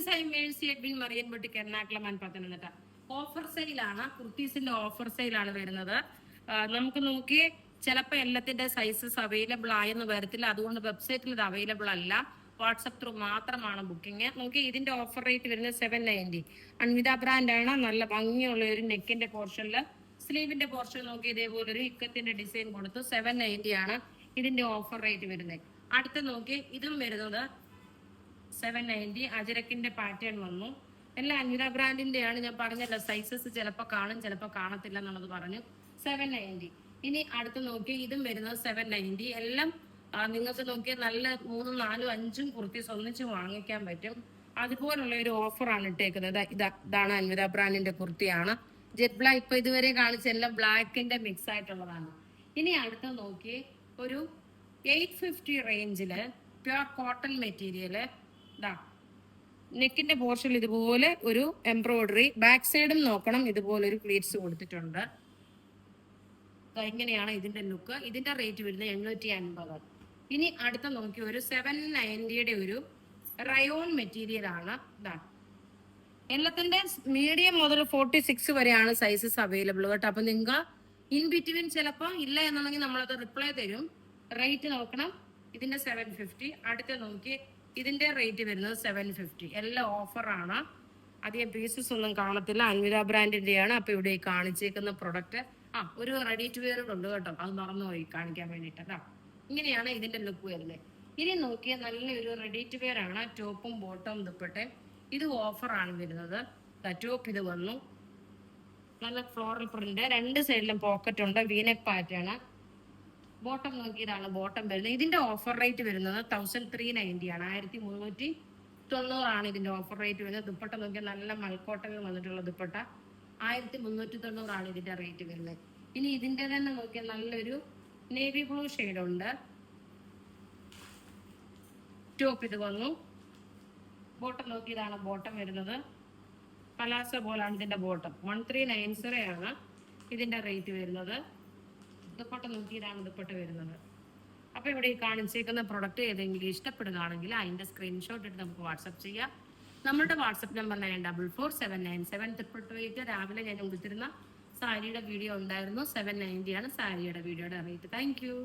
Friends, I Mercy Edwin Marian boutique Ernakulam and Pathanamthitta. Offer സെയിലാണ്, കുർത്തീസിന്റെ offer സെയിലാണ് വരുന്നത്. നമുക്ക് നോക്കി ചിലപ്പോൾ എല്ലാത്തിന്റെ സൈസസ് അവൈലബിൾ ആയെന്ന് വരത്തില്ല, അതുകൊണ്ട് വെബ്സൈറ്റിൽ ഇത് അവൈലബിൾ അല്ല. വാട്സപ്പ് ത്രൂ മാത്രമാണ് ബുക്കിംഗ്. നോക്കി ഇതിന്റെ ഓഫർ റേറ്റ് വരുന്നത് 790. അൺവിത ബ്രാൻഡാണ്. നല്ല ഭംഗിയുള്ള ഒരു നെക്കിന്റെ പോർഷനിൽ, സ്ലീവിന്റെ പോർഷൻ നോക്കി ഇതേപോലെ ഒരു ഇക്കത്തിന്റെ ഡിസൈൻ കൊടുത്തു. 790 ആണ് ഇതിന്റെ ഓഫർ റേറ്റ് വരുന്നത്. അടുത്ത നോക്കി ഇതും വരുന്നത് 790. അജരക്കിന്റെ പാറ്റേൺ വന്നു. എല്ലാം അൻവിത ബ്രാൻഡിന്റെയാണ്. ഞാൻ പറഞ്ഞല്ലോ, സൈസസ് ചിലപ്പോൾ കാണും ചിലപ്പോൾ കാണത്തില്ല എന്നുള്ളത് പറഞ്ഞു. 790. ഇനി അടുത്ത് നോക്കി ഇതും വരുന്നത് 790. എല്ലാം നിങ്ങൾക്ക് നോക്കിയാൽ നല്ല 3, 4, 5 കുർത്തീസ് ഒന്നിച്ച് വാങ്ങിക്കാൻ പറ്റും. അതുപോലുള്ള ഒരു ഓഫറാണ് ഇട്ടേക്കുന്നത്. ഇതാണ് അൻവിത ബ്രാൻഡിന്റെ കുർത്തിയാണ്. Jet black. ഇപ്പൊ ഇതുവരെ കാണിച്ച എല്ലാം ബ്ലാക്കിന്റെ മിക്സ് ആയിട്ടുള്ളതാണ്. ഇനി അടുത്ത് നോക്കി ഒരു 850 റേഞ്ചില് പ്യുർ കോട്ടൺ മെറ്റീരിയല്. നെക്കിന്റെ പോർഷൻ ഇതുപോലെ ഒരു എംബ്രോയിഡറി, ബാക്ക് സൈഡും നോക്കണം ഇതുപോലെ ഒരു പ്ലീറ്റ്സ് കൊടുത്തിട്ടുണ്ട്. ഇങ്ങനെയാണ് ഇതിന്റെ ലുക്ക്. ഇതിന്റെ റേറ്റ് വരുന്നത് 850. ഇനി അടുത്ത നോക്കി ഒരു 790യുടെ ഒരു റയോൺ മെറ്റീരിയൽ ആണ്. എല്ലാത്തിന്റെ മീഡിയം മുതൽ 46 വരെയാണ് സൈസസ് അവൈലബിൾ കേട്ടോ. അപ്പൊ നിങ്ങൾ ഇൻ ബിറ്റ്വീൻ ചിലപ്പോൾ ഇല്ല എന്നുണ്ടെങ്കിൽ നമ്മളത് റിപ്ലൈ തരും. റേറ്റ് നോക്കണം. ഇതിന്റെ 750. അടുത്ത നോക്കി ഇതിന്റെ റേറ്റ് വരുന്നത് 750. എല്ലാം ഓഫറാണ്. അധികം പീസസ് ഒന്നും കാണത്തില്ല. അൻവിത ബ്രാൻഡിന്റെയാണ്. അപ്പൊ ഇവിടെ കാണിച്ചേക്കുന്ന പ്രൊഡക്റ്റ് ഒരു റെഡി ടു വെയർ ഉണ്ട് കേട്ടോ, അത് മറന്നുപോയി കാണിക്കാൻ വേണ്ടിട്ട്. ഇങ്ങനെയാണ് ഇതിന്റെ ലുക്ക് വരുന്നത്. ഇനി നോക്കിയാൽ നല്ലൊരു റെഡി ടു വെയർ ആണ്. ടോപ്പും ബോട്ടവും ദുപ്പട്ടെ. ഇത് ഓഫറാണ് വരുന്നത്. ടോപ്പ് ഇത് വന്നു, നല്ല ഫ്ലോറൽ പ്രിന്റ്, രണ്ട് സൈഡിലും പോക്കറ്റ് ഉണ്ട്, വീനെക്ക് പാറ്റേൺ. ബോട്ടം നോക്കിയതാണ് ബോട്ടം വരുന്നത്. ഇതിന്റെ ഓഫർ റേറ്റ് വരുന്നത് 1390 ആണ്. 1390 ആണ് ഇതിന്റെ ഓഫർ റേറ്റ് വരുന്നത്. ദുപ്പട്ട നോക്കിയാൽ നല്ല മൽക്കോട്ടകൾ വന്നിട്ടുള്ള ദുപ്പട്ട 1390 ആണ് ഇതിന്റെ റേറ്റ് വരുന്നത്. ഇനി ഇതിന്റെ തന്നെ നോക്കിയാൽ നല്ലൊരു നേവി ബ്ലൂ ഷെയ്ഡ് ഉണ്ട്. ടോപ്പ് ഇത് വന്നു. ബോട്ടം നോക്കിയതാണ് ബോട്ടം വരുന്നത്. പലാസ പോലാണ് ഇതിന്റെ ബോട്ടം. 1390 ആണ് ഇതിന്റെ റേറ്റ് വരുന്നത്. ദുപ്പട്ട നോക്കിയതാണ് ദുപ്പട്ട വരുന്നത്. അപ്പൊ ഇവിടെ ഈ കാണിച്ചേക്കുന്ന പ്രൊഡക്റ്റ് ഏതെങ്കിലും ഇഷ്ടപ്പെടുകയാണെങ്കിൽ അതിന്റെ സ്ക്രീൻഷോട്ട് എടുത്ത് നമുക്ക് വാട്സപ്പ് ചെയ്യാം. നമ്മുടെ വാട്സപ്പ് നമ്പർ 9447972228. രാവിലെ ഞാൻ കൊടുത്തിരുന്ന സാരിയുടെ വീഡിയോ ഉണ്ടായിരുന്നു. 790 ആണ് സാരിയുടെ വീഡിയോയുടെ റേറ്റ്. Thank you.